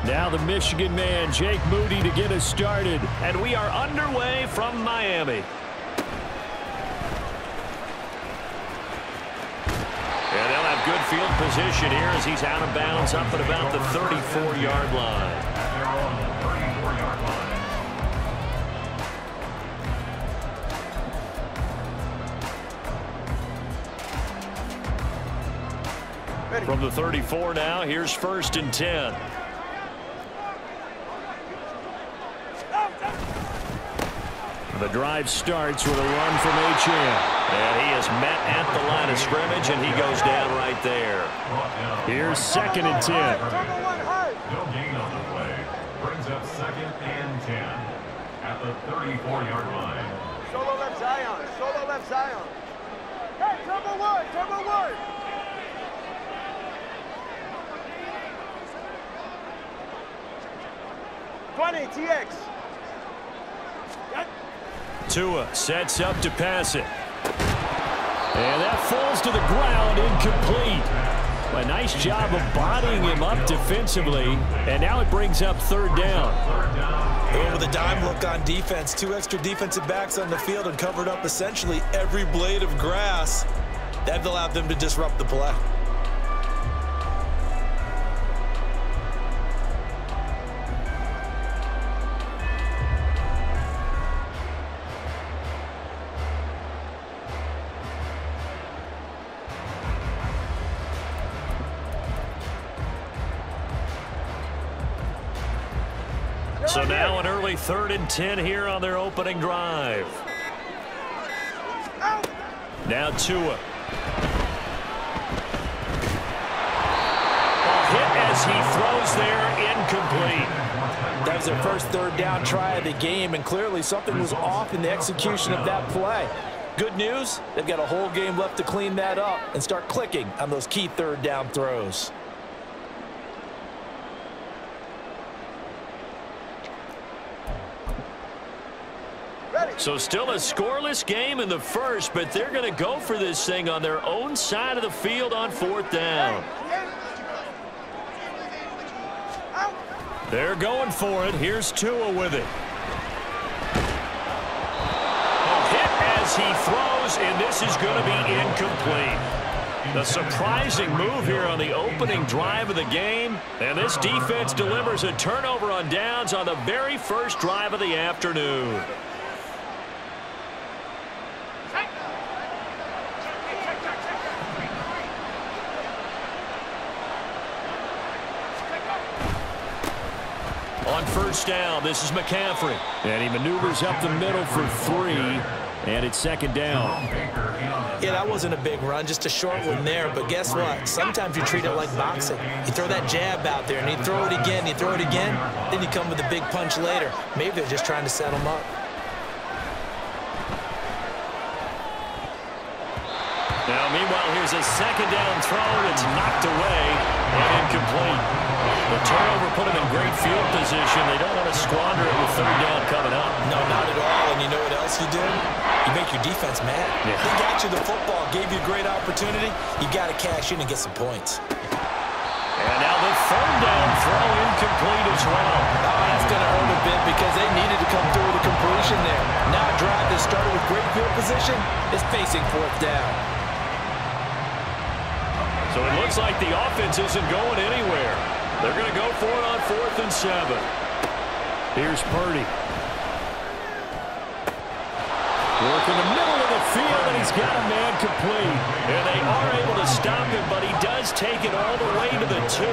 Now the Michigan man, Jake Moody, to get us started. And we are underway from Miami. And they'll have good field position here as he's out of bounds up at about the 34-yard line. From the 34 now, here's 1st and 10. The drive starts with a run from H.M. And he is met at the line of scrimmage, and he goes down right there. Here's 2nd and 10. No gain on the play. Brings up 2nd and 10 at the 34-yard line. Solo left Zion. Solo left Zion. Hey, turbo one. Turbo one. 20, TX. Tua sets up to pass it. And that falls to the ground, incomplete. A nice job of bodying him up defensively. And now it brings up 3rd down. Over the dime look on defense. 2 extra defensive backs on the field and covered up essentially every blade of grass. That allowed them to disrupt the play. So now an early 3rd and 10 here on their opening drive. Now Tua. A hit as he throws there, incomplete. That was their first 3rd down try of the game, and clearly something was off in the execution of that play. Good news, they've got a whole game left to clean that up and start clicking on those key 3rd down throws. So still a scoreless game in the first, but they're going to go for this thing on their own side of the field on 4th down. They're going for it. Here's Tua with it. A hit as he throws, and this is going to be incomplete. A surprising move here on the opening drive of the game, and this defense delivers a turnover on downs on the very first drive of the afternoon. On 1st down, this is McCaffrey. And he maneuvers up the middle for 3. And it's 2nd down. Yeah, that wasn't a big run, just a short one there. But guess what? Sometimes you treat it like boxing. You throw that jab out there, and you throw it again, you throw it again, then you come with a big punch later. Maybe they're just trying to set him up. Now, meanwhile, here's a 2nd down throw that's knocked away and incomplete. The turnover put them in great field position. They don't want to squander it with 3rd down coming up. No, not at all. And you know what else you do? You make your defense mad. Yeah. They got you the football, gave you a great opportunity. You got to cash in and get some points. And now the 3rd down throw incomplete as well. Oh, that's going to hurt a bit because they needed to come through with a completion there. Now a drive that started with great field position is facing 4th down. So it looks like the offense isn't going anywhere. They're going to go for it on 4th and 7. Here's Purdy. Work in the middle of the field, and he's got a man complete. And they are able to stop him, but he does take it all the way to the 2.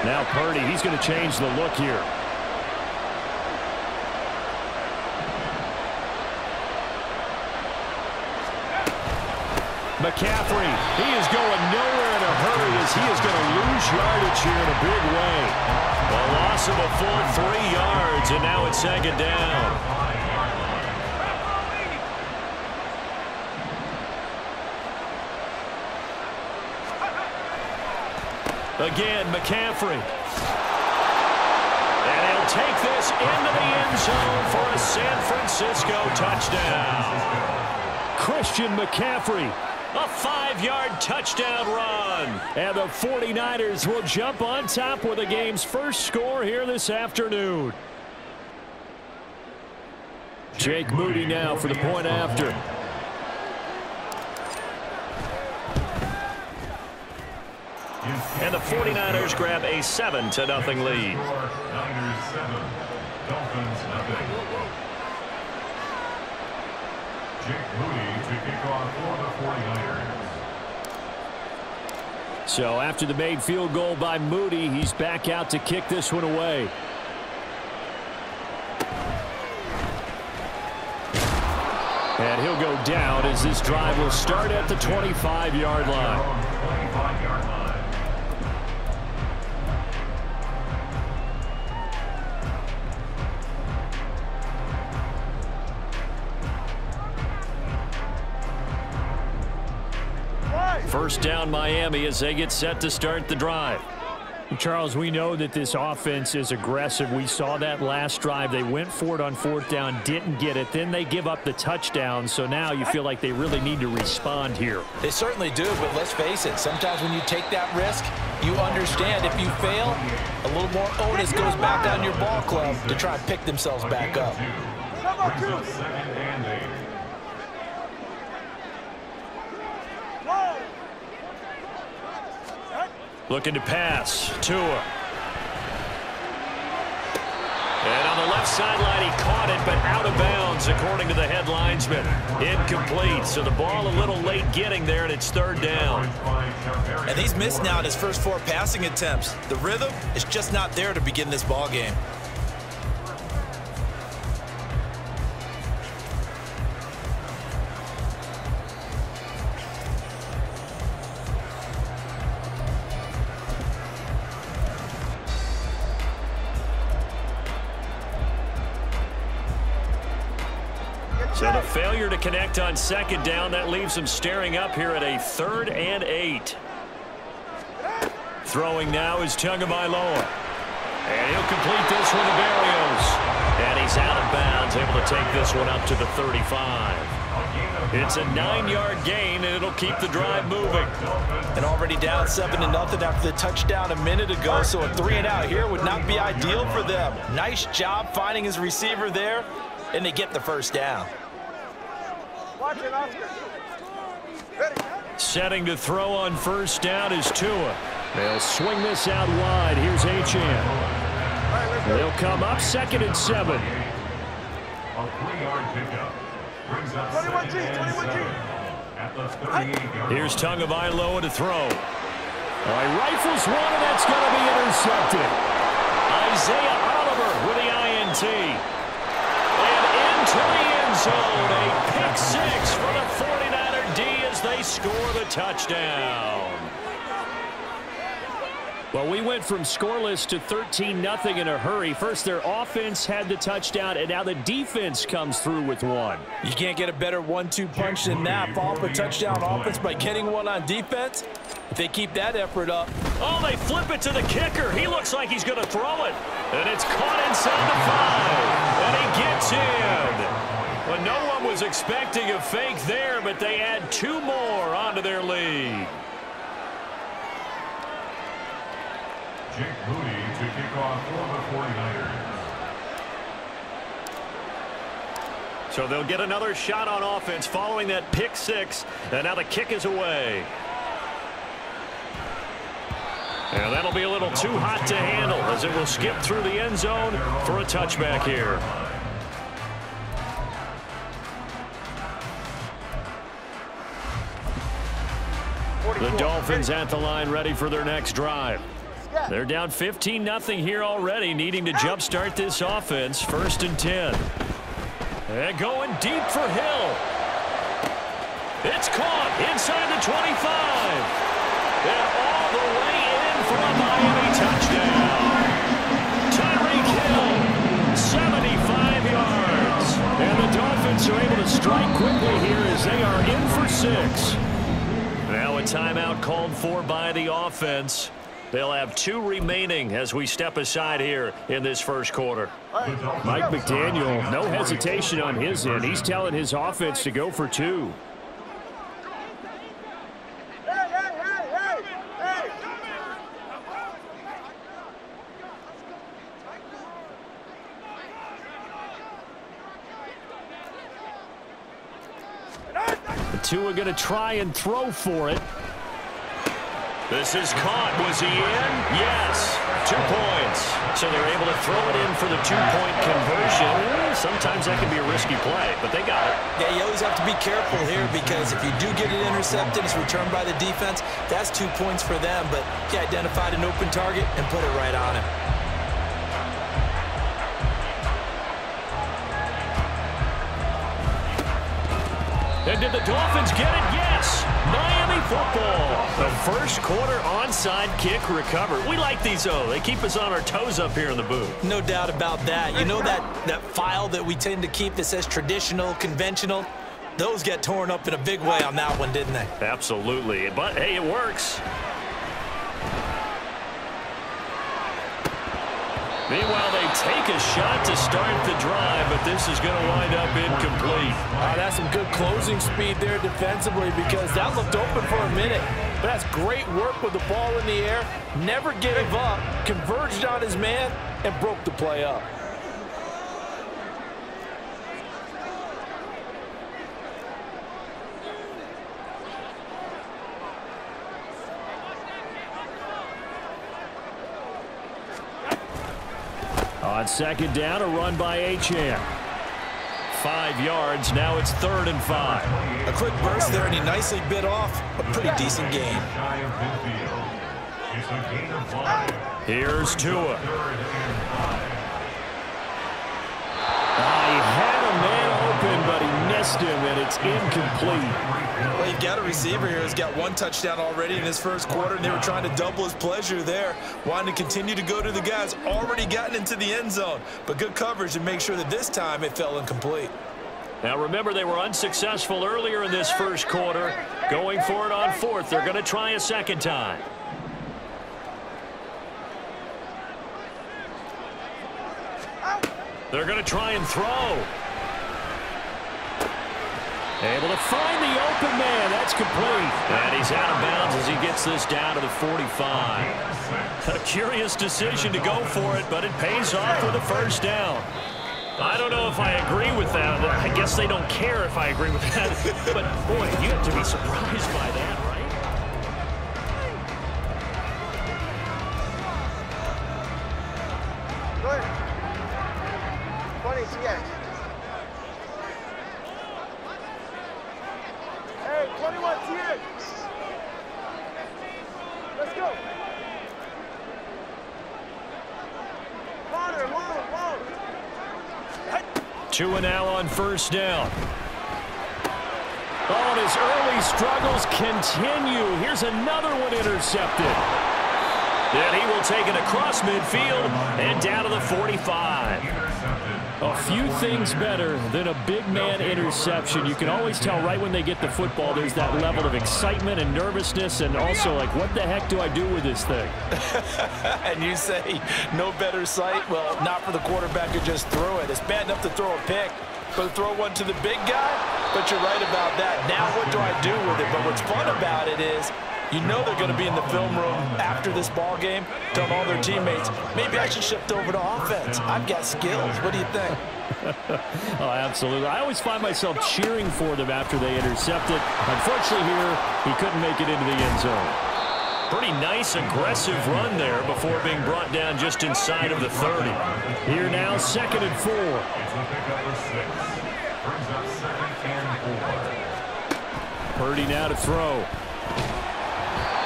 Now Purdy, he's going to change the look here. McCaffrey, he is going nowhere in a hurry as he is going to lose yardage here in a big way. A loss of a full 3 yards, and now it's 2nd down. Again, McCaffrey. And he'll take this into the end zone for a San Francisco touchdown. Christian McCaffrey A 5-yard touchdown run. And the 49ers will jump on top with the game's first score here this afternoon. Jake Moody now for the point after. And the 49ers grab a 7-0 lead. Niners 7, Dolphins nothing. Jake Moody to kick off for the 49ers. So after the made field goal by Moody, he's back out to kick this one away. And he'll go down as this drive will start at the 25-yard line. 25-yard line. First down Miami as they get set to start the drive. Charles, we know that this offense is aggressive. We saw that last drive. They went for it on 4th down, didn't get it. Then they give up the touchdown. So now you feel like they really need to respond here. They certainly do, but let's face it. Sometimes when you take that risk, you understand if you fail, a little more onus goes back down your ball club to try and pick themselves back up. Brings up 2nd and 8. Looking to pass. Tua. And on the left sideline, he caught it, but out of bounds, according to the head linesman. Incomplete. So the ball a little late getting there, and it's 3rd down. And he's missed now in his first 4 passing attempts. The rhythm is just not there to begin this ball game. So the failure to connect on 2nd down, that leaves him staring up here at a 3rd and 8. Throwing now is Tagovailoa. And he'll complete this one to Berrios. And he's out of bounds, able to take this one up to the 35. It's a 9-yard gain, and it'll keep the drive moving. And already down 7-0 after the touchdown a minute ago, so a 3-and-out here would not be ideal for them. Nice job finding his receiver there, and they get the first down. Setting to throw on 1st down is Tua. They'll swing this out wide. Here's Achane. They'll come up 2nd and 7. A 3-yard pickup. Brings up 2nd and 7 at the 38-yard. Here's Tagovailoa to throw. All right, rifles one, and that's going to be intercepted. Isaiah Oliver with the INT. And into the end zone, a pick 6 for the 49er D as they score the touchdown. Well, we went from scoreless to 13-0 in a hurry. First, their offense had the touchdown, and now the defense comes through with one. You can't get a better 1-2 punch than that. Follow up a touchdown offense by getting one on defense. If they keep that effort up. Oh, they flip it to the kicker. He looks like he's going to throw it. And it's caught inside the 5. And he gets in. Well, no one was expecting a fake there, but they add 2 more onto their lead. Jake Moody to kick off for the 49ers. So they'll get another shot on offense following that pick 6. And now the kick is away. And that'll be a little too hot to handle as it will skip through the end zone for a touchback here. The Dolphins at the line ready for their next drive. They're down 15-0 here already, needing to jumpstart this offense. 1st and 10. And going deep for Hill. It's caught inside the 25. And all the way in for a Miami touchdown. Tyreek Hill, 75 yards. And the Dolphins are able to strike quickly here as they are in for 6. Now a timeout called for by the offense. They'll have 2 remaining as we step aside here in this first quarter. Mike McDaniel, no hesitation on his end. He's telling his offense to go for 2. The two are going to try and throw for it. This is caught. Was he in? Yes. 2 points. So they're able to throw it in for the 2-point conversion. Sometimes that can be a risky play, but they got it. Yeah, you always have to be careful here because if you do get it intercepted, it's returned by the defense, that's 2 points for them. But he identified an open target and put it right on him. And did the Dolphins get it? Yes! Miami football. The first quarter onside kick recovered. We like these, though. They keep us on our toes up here in the booth. No doubt about that. You know that file that we tend to keep that says traditional, conventional? Those get torn up in a big way on that one, didn't they? Absolutely. But, hey, it works. Meanwhile, they take a shot to start the drive, but this is going to wind up incomplete. That's some good closing speed there defensively because that looked open for a minute. But that's great work with the ball in the air. Never gave up, converged on his man, and broke the play up. On second down, a run by Achane. 5 yards. Now it's 3rd and 5. A quick burst there, and he nicely bit off a pretty decent gain. Here's Tua. He had a man open, but he missed him, and it's incomplete. Well, you've got a receiver here who's got 1 touchdown already in his first quarter, and they were trying to double his pleasure there, wanting to continue to go to the guys already gotten into the end zone. But good coverage to make sure that this time it fell incomplete. Now, remember, they were unsuccessful earlier in this first quarter. Going for it on 4th. They're going to try a second time. They're going to try and throw. Able to find the open man. That's complete. And he's out of bounds as he gets this down to the 45. A curious decision to go for it, but it pays off with a first down. I don't know if I agree with that. I guess they don't care if I agree with that. But, boy, you have to be surprised by that, right? Good. 20 CX. Hey, 21 CX. Let's go. Connor, move. Tua now on first down. Oh, and his early struggles continue. Here's another one intercepted. And he will take it across midfield and down to the 45. A few things better than a big man interception. You can always tell right when they get the football, there's that level of excitement and nervousness, and also like, what the heck do I do with this thing? And you say no better sight? Well, not for the quarterback who just threw it. It's bad enough to throw a pick, but to throw one to the big guy? But you're right about that. Now what do I do with it? But what's fun about it is you know they're going to be in the film room after this ball game, telling all their teammates, maybe I should shift over to offense. I've got skills. What do you think? Oh, absolutely. I always find myself cheering for them after they intercept it. Unfortunately here, he couldn't make it into the end zone. Pretty nice, aggressive run there before being brought down just inside of the 30. Here now, 2nd and 4. Purdy now to throw.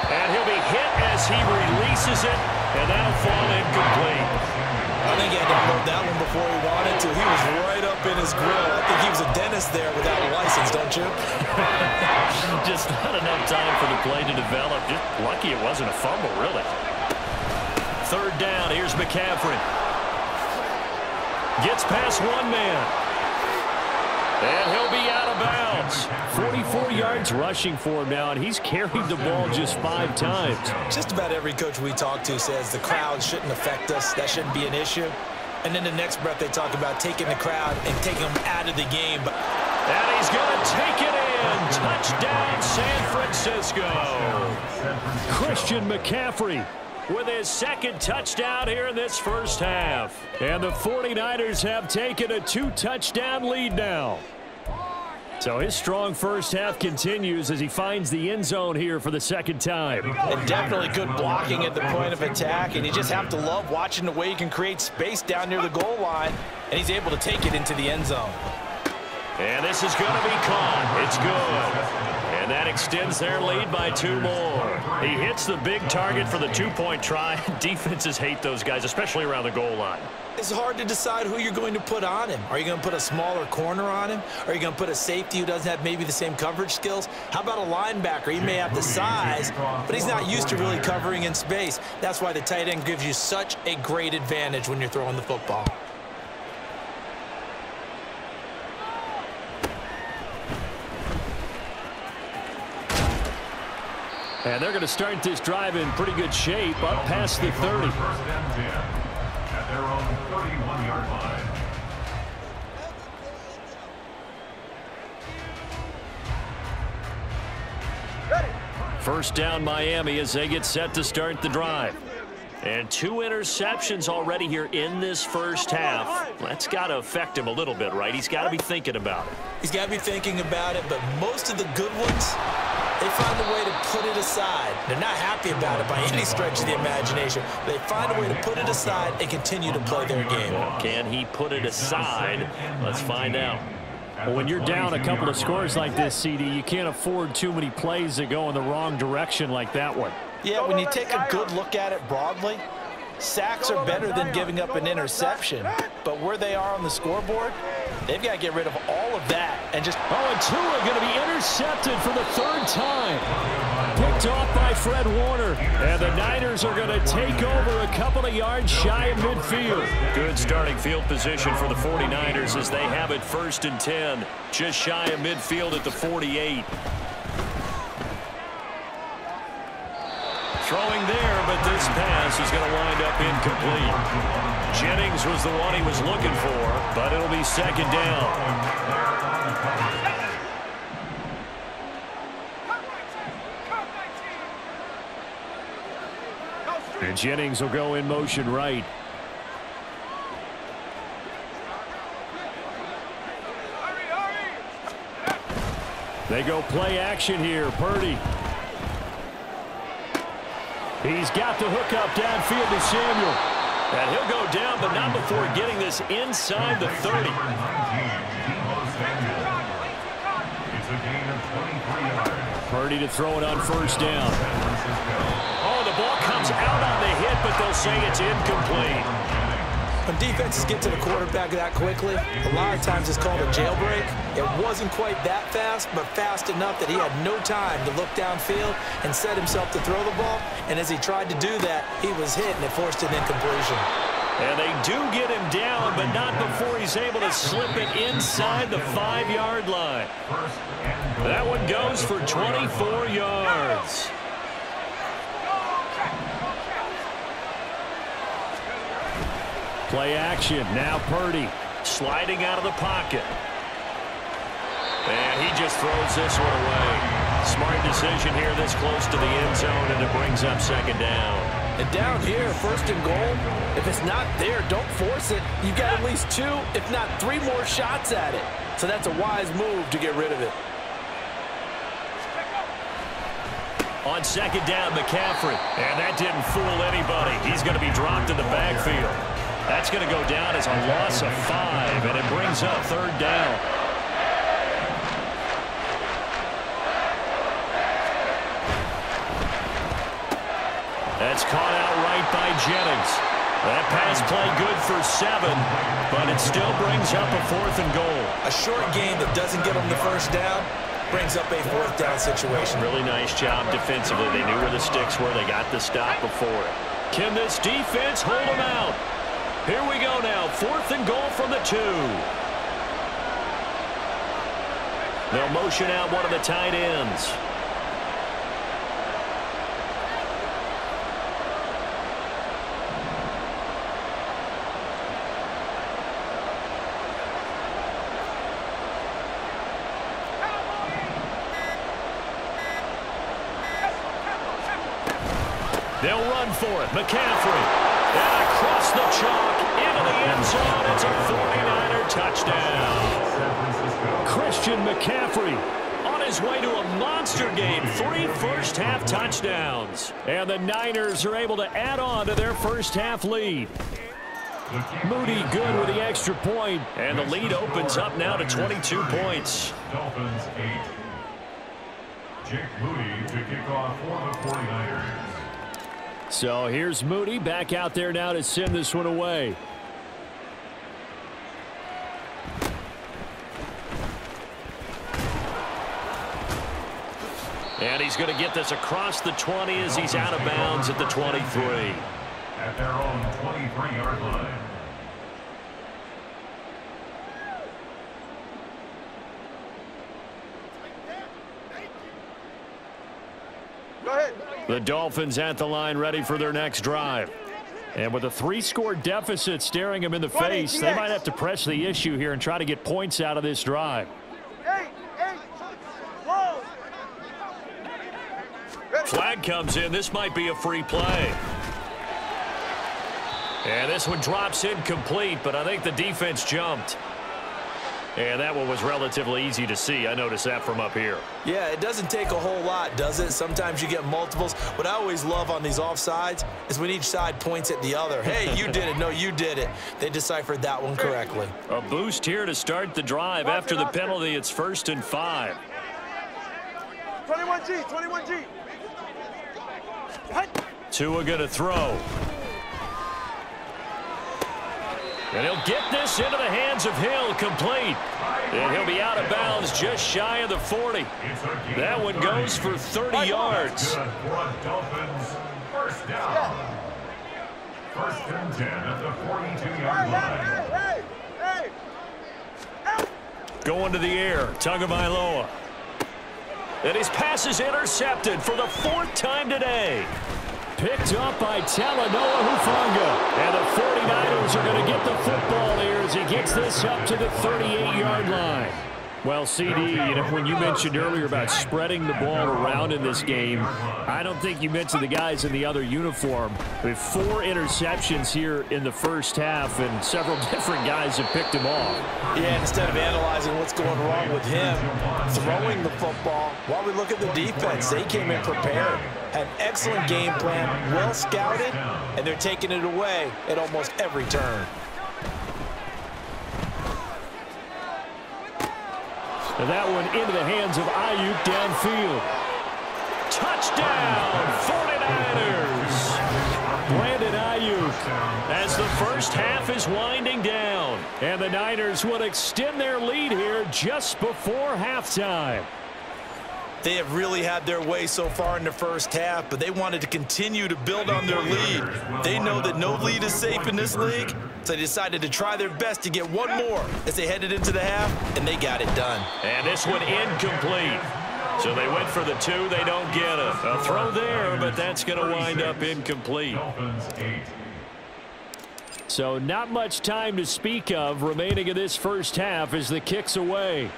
And he'll be hit as he releases it, and that'll fall incomplete. I think he had to unload that one before he wanted to. He was right up in his grill. I think he was a dentist there without a license, don't you? Just not enough time for the play to develop. Just lucky it wasn't a fumble, really. 3rd down. Here's McCaffrey. Gets past one man. And he'll be out of bounds. 44 yards rushing for him now, and he's carried the ball just 5 times. Just about every coach we talk to says the crowd shouldn't affect us. That shouldn't be an issue. And then the next breath they talk about taking the crowd and taking them out of the game. And he's going to take it in. Touchdown, San Francisco. Christian McCaffrey with his 2nd touchdown here in this first half. And the 49ers have taken a 2-touchdown lead now. So his strong first half continues as he finds the end zone here for the second time. And definitely good blocking at the point of attack, and you just have to love watching the way he can create space down near the goal line, and he's able to take it into the end zone. And this is going to be caught. It's good. And that extends their lead by 2 more. He hits the big target for the 2-point try. Defenses hate those guys, especially around the goal line. It's hard to decide who you're going to put on him. Are you going to put a smaller corner on him? Are you going to put a safety who doesn't have maybe the same coverage skills? How about a linebacker? He may have the size, but he's not used to really covering in space. That's why the tight end gives you such a great advantage when you're throwing the football. And they're going to start this drive in pretty good shape up past the 30. First and 10 at their own 31-yard line. First down Miami as they get set to start the drive. And 2 interceptions already here in this first half. That's got to affect him a little bit, right? He's got to be thinking about it. He's got to be thinking about it, but most of the good ones, they find a way to put it aside. They're not happy about it by any stretch of the imagination. They find a way to put it aside and continue to play their game. Can he put it aside? Let's find out. Well, when you're down a couple of scores like this, CD, you can't afford too many plays that go in the wrong direction like that one. Yeah, when you take a good look at it broadly, sacks are better than giving up an interception. But where they are on the scoreboard, they've got to get rid of all of that and just... Oh, and Tua going to be intercepted for the 3rd time. Picked off by Fred Warner. And the Niners are going to take over a couple of yards shy of midfield. Good starting field position for the 49ers as they have it 1st and 10. Just shy of midfield at the 48. Throwing there, but this pass is going to wind up incomplete. Jennings was the one he was looking for, but it'll be 2nd down. And Jennings will go in motion right. They go play action here. Purdy. He's got the hook up downfield to Samuel. And he'll go down, but not before getting this inside the 30. It's a gain of 23 yards. Purdy to throw it on 1st down. Oh, the ball comes out on the hit, but they'll say it's incomplete. When defenses get to the quarterback that quickly, a lot of times it's called a jailbreak. It wasn't quite that fast, but fast enough that he had no time to look downfield and set himself to throw the ball. And as he tried to do that, he was hit, and it forced an incompletion. And they do get him down, but not before he's able to slip it inside the 5-yard line. That one goes for 24 yards. Play action. Now Purdy. Sliding out of the pocket. And he just throws this one away. Smart decision here this close to the end zone, and it brings up 2nd down. And down here, 1st and goal, if it's not there, don't force it. You've got at least 2, if not 3 more shots at it. So that's a wise move to get rid of it. On 2nd down, McCaffrey. And that didn't fool anybody. He's going to be dropped in the backfield. That's going to go down as a loss of 5, and it brings up 3rd down. That's caught out right by Jennings. That pass play good for 7, but it still brings up a 4th and goal. A short game that doesn't get them the 1st down brings up a 4th down situation. Really nice job defensively. They knew where the sticks were. They got the stop before it. Can this defense hold them out? Here we go now. 4th and goal from the 2. They'll motion out one of the tight ends. They'll run for it. McCaffrey. And across the chalk into the end zone. It's a 49er touchdown. Christian McCaffrey. On his way to a monster game, 3 first-half touchdowns. And the Niners are able to add on to their first-half lead. Moody good with the extra point. And the lead opens up now to 22 points. Dolphins 8. Jake Moody to kick off for the 49ers. So here's Moody back out there now to send this one away. And he's going to get this across the 20 as he's out of bounds at the 23. At their own 23-yard line. Go ahead. The Dolphins at the line ready for their next drive. And with a 3-score deficit staring them in the face, they might have to press the issue here and try to get points out of this drive. Flag comes in. This might be a free play. And this one drops incomplete, but I think the defense jumped. And that one was relatively easy to see. I noticed that from up here. Yeah, it doesn't take a whole lot, does it? Sometimes you get multiples. What I always love on these offsides is when each side points at the other. Hey, you did it. No, you did it. They deciphered that one correctly. A boost here to start the drive. After the penalty, it's 1st and 5. 21G, 21G. Tua going to throw. And he'll get this into the hands of Hill, complete. And he'll be out of bounds just shy of the 40. That one goes for 30 yards. Dolphins first down. 1st and 10 at the 42-yard line. Going to the air, Tagovailoa. And his pass is intercepted for the 4th time today. Picked up by Talanoa Hufanga. And the 49ers are going to get the football here as he gets this up to the 38-yard line. Well, CD, when you mentioned earlier about spreading the ball around in this game, I don't think you mentioned the guys in the other uniform. With 4 interceptions here in the first half, and several different guys have picked him off. Yeah, instead of analyzing what's going wrong with him, throwing the football, while we look at the defense, they came in prepared. Had an excellent game plan, well scouted, and they're taking it away at almost every turn. And that one into the hands of Ayuk downfield. Touchdown, 49ers. Brandon Ayuk. As the first half is winding down. And the Niners will extend their lead here just before halftime. They have really had their way so far in the first half, but they wanted to continue to build on their lead. They know that no lead is safe in this league, so they decided to try their best to get one more as they headed into the half, and they got it done. And this one incomplete. So they went for the 2. They don't get it. A throw there, but that's going to wind up incomplete. So not much time to speak of remaining in this first half as the kick's away.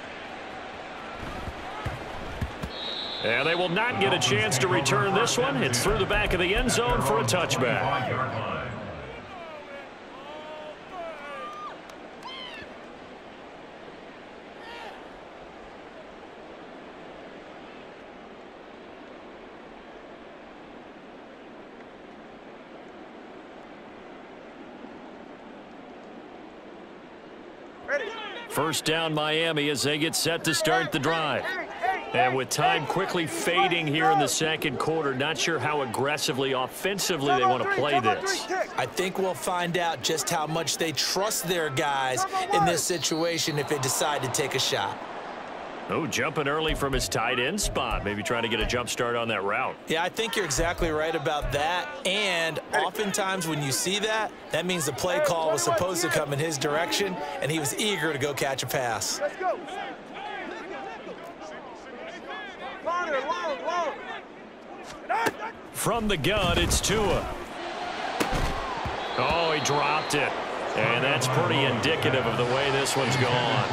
And they will not get a chance to return this one. It's through the back of the end zone for a touchback. First down Miami as they get set to start the drive. And with time quickly fading here in the second quarter, not sure how aggressively, offensively they want to play this. I think we'll find out just how much they trust their guys in this situation if they decide to take a shot. Oh, jumping early from his tight end spot. Maybe trying to get a jump start on that route. Yeah, I think you're exactly right about that. And oftentimes when you see that, that means the play call was supposed to come in his direction, and he was eager to go catch a pass. Let's go. Long. From the gun, it's Tua. Oh, he dropped it. And that's pretty indicative of the way this one's gone.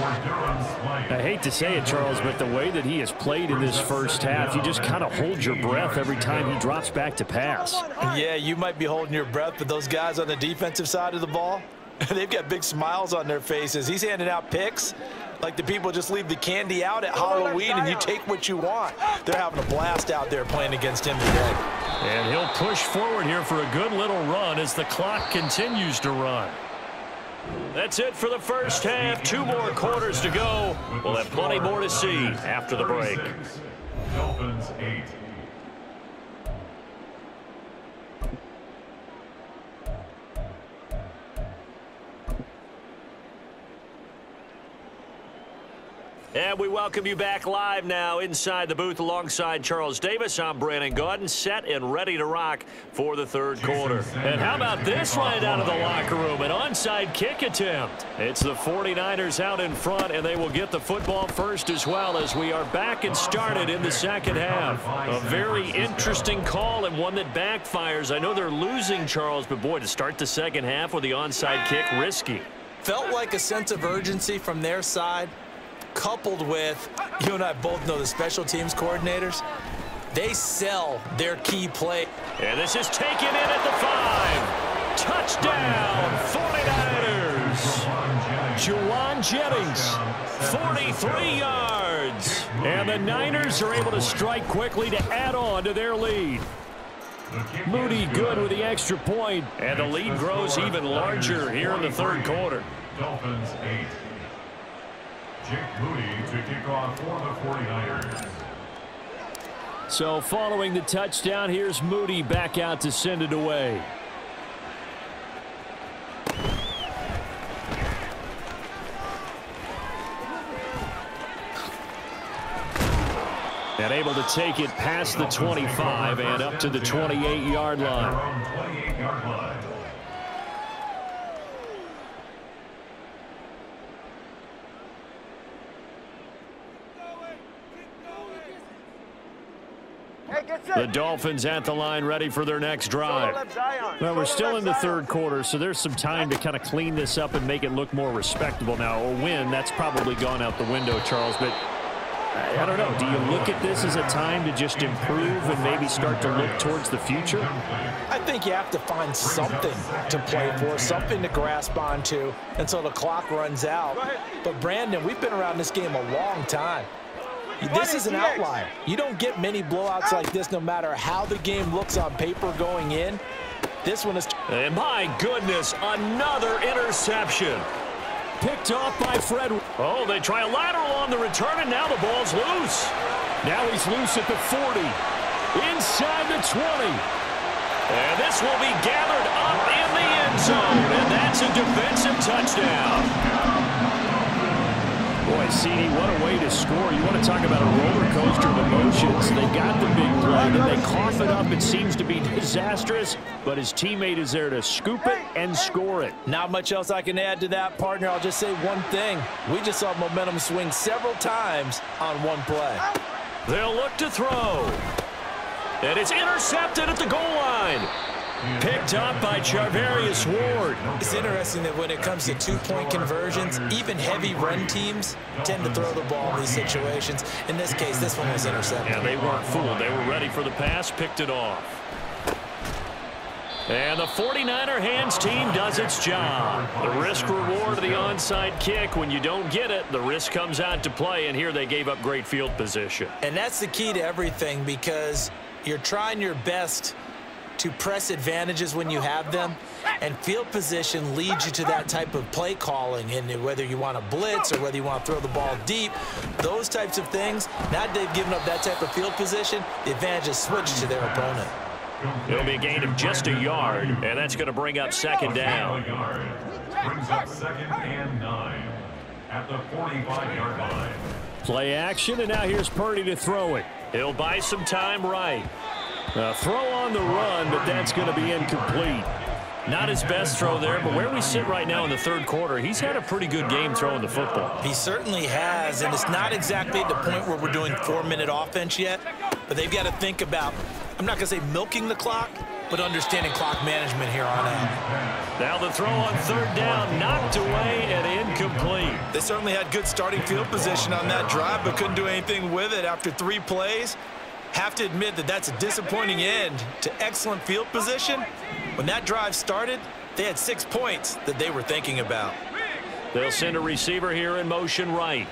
I hate to say it, Charles, but the way that he has played in this first half, you just kind of hold your breath every time he drops back to pass. Yeah, you might be holding your breath, but those guys on the defensive side of the ball, They've got big smiles on their faces. He's handing out picks like the people just leave the candy out at Halloween and you take what you want. They're having a blast out there playing against him today. And he'll push forward here for a good little run as the clock continues to run. That's it for the first half. 2 more quarters to go. We'll have plenty more to see after the break. Dolphins 8. And we welcome you back live now inside the booth alongside Charles Davis. I'm Brandon Gaudin, set and ready to rock for the third quarter. And how about this right out of the locker room? An onside kick attempt. It's the 49ers out in front, and they will get the football first as well as we are back and started in the second half. A very interesting call and one that backfires. I know they're losing, Charles, but boy, to start the second half with the onside kick, risky. Felt like a sense of urgency from their side, coupled with, you and I both know the special teams coordinators, they sell their key play. And this is taken in at the 5. Touchdown, 49ers. Juwan Jennings, 43 yards. And the Niners are able to strike quickly to add on to their lead. Moody good with the extra point, and the lead grows even larger here in the third quarter. Dolphins 8. Jake Moody to kick off for the 49ers. So following the touchdown, here's Moody back out to send it away. And able to take it past the 25 and up to the 28-yard line. Around 28-yard line. The Dolphins at the line ready for their next drive. Well, we're still in the third quarter, so there's some time to kind of clean this up and make it look more respectable. Now, a win, that's probably gone out the window, Charles, but I don't know. Do you look at this as a time to just improve and maybe start to look towards the future? I think you have to find something to play for, something to grasp onto until the clock runs out. But, Brandon, we've been around this game a long time. This is an outlier. You don't get many blowouts like this no matter how the game looks on paper going in. This one is... And my goodness, another interception. Picked off by Fred. Oh, they try a lateral on the return, and now the ball's loose. Now he's loose at the 40. Inside the 20. And this will be gathered up in the end zone, and that's a defensive touchdown. Boy, CD, what a way to score. You want to talk about a roller coaster of emotions. They got the big play, then they cough it up. It seems to be disastrous, but his teammate is there to scoop it and score it. Not much else I can add to that, partner. I'll just say one thing. We just saw momentum swing several times on one play. They'll look to throw. And it's intercepted at the goal line. Picked up by Charvarius Ward. It's interesting that when it comes to two-point conversions, even heavy run teams tend to throw the ball in these situations. In this case, this one was intercepted. And they weren't fooled. They were ready for the pass, picked it off. And the 49er hands team does its job. The risk-reward of the onside kick. When you don't get it, the risk comes out to play, and here they gave up great field position. And that's the key to everything, because you're trying your best to press advantages when you have them, and field position leads you to that type of play calling, and whether you want to blitz or whether you want to throw the ball deep, those types of things. Now they've given up that type of field position, the advantage is switched to their opponent. It'll be a gain of just a yard, and that's going to bring up second down. Brings up 2nd and 9 at the 45-yard line. Play action, and now here's Purdy to throw it. He'll buy some time right. Throw on the run, but that's going to be incomplete. Not his best throw there, but where we sit right now in the third quarter, he's had a pretty good game throwing the football. He certainly has, and it's not exactly at the point where we're doing 4-minute offense yet, but they've got to think about, I'm not going to say milking the clock, but understanding clock management here on out. Now the throw on third down, knocked away and incomplete. They certainly had good starting field position on that drive, but couldn't do anything with it after 3 plays. Have to admit that that's a disappointing end to excellent field position. When that drive started, They had 6 points that they were thinking about. They'll send a receiver here in motion right.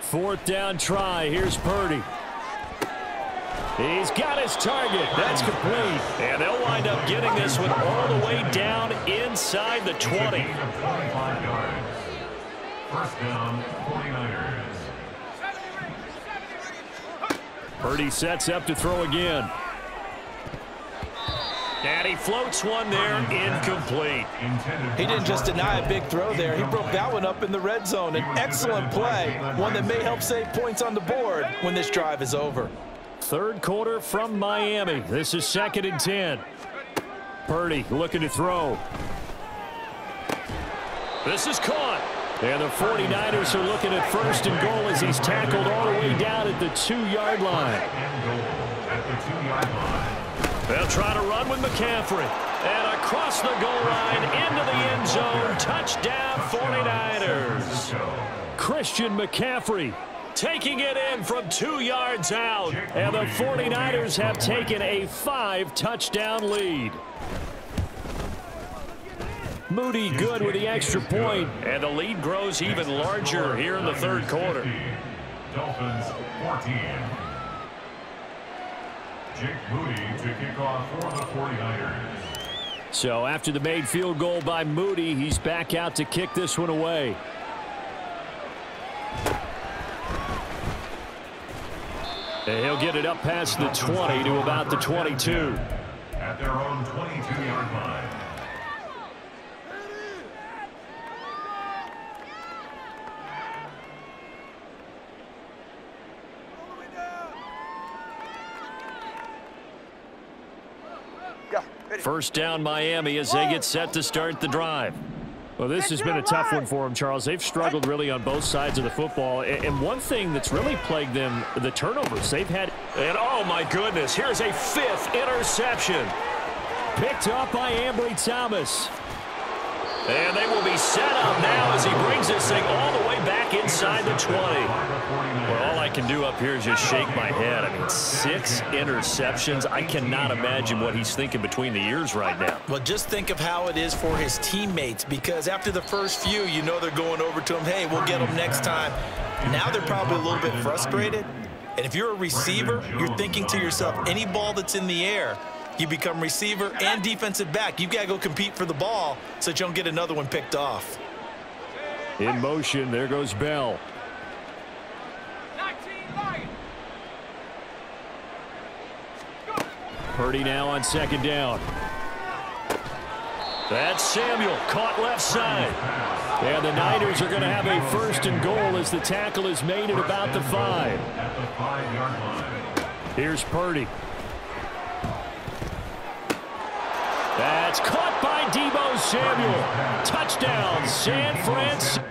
Fourth down try. Here's Purdy. He's got his target. That's complete. And they'll wind up getting this one all the way down inside the 20. 25 yards. First down, 49ers. Purdy sets up to throw again. And he floats one there, incomplete. He didn't just deny a big throw there. He broke that one up in the red zone. An excellent play, one that may help save points on the board when this drive is over. Third quarter from Miami. This is 2nd and 10. Purdy looking to throw. This is caught. And the 49ers are looking at 1st and goal as he's tackled all the way down at the 2-yard line. At the 2-yard line. They'll try to run with McCaffrey. And across the goal line into the end zone. Touchdown 49ers. Christian McCaffrey Taking it in from 2 yards out. And the 49ers have taken a 5-touchdown lead. Moody good with the extra point. And the lead grows even larger here in the third quarter. Dolphins 14. Jake Moody to kick off for the 49ers. So after the made field goal by Moody, he's back out to kick this one away. And he'll get it up past the 20 to about the 22. At their own 22-yard line. First down Miami as they get set to start the drive. Well, this has been a tough one for them, Charles. They've struggled really on both sides of the football. And one thing that's really plagued them, the turnovers they've had. And oh my goodness, here's a 5th interception. Picked up by Ambry Thomas. And they will be set up now as he brings this thing all the way back inside the 20. Well, all I can do up here is just shake my head. I mean, 6 interceptions. I cannot imagine what he's thinking between the ears right now. Well, just think of how it is for his teammates, because after the first few, you know they're going over to him, hey, we'll get him next time. Now they're probably a little bit frustrated. And if you're a receiver, you're thinking to yourself, any ball that's in the air, you become receiver and defensive back. You've got to go compete for the ball so that you don't get another one picked off. In motion, there goes Bell. Purdy now on 2nd down. That's Samuel, caught left side. And the Niners are going to have a 1st and goal as the tackle is made at about the 5. At the 5-yard line. Here's Purdy. That's caught by Deebo Samuel. Touchdown, San Francisco.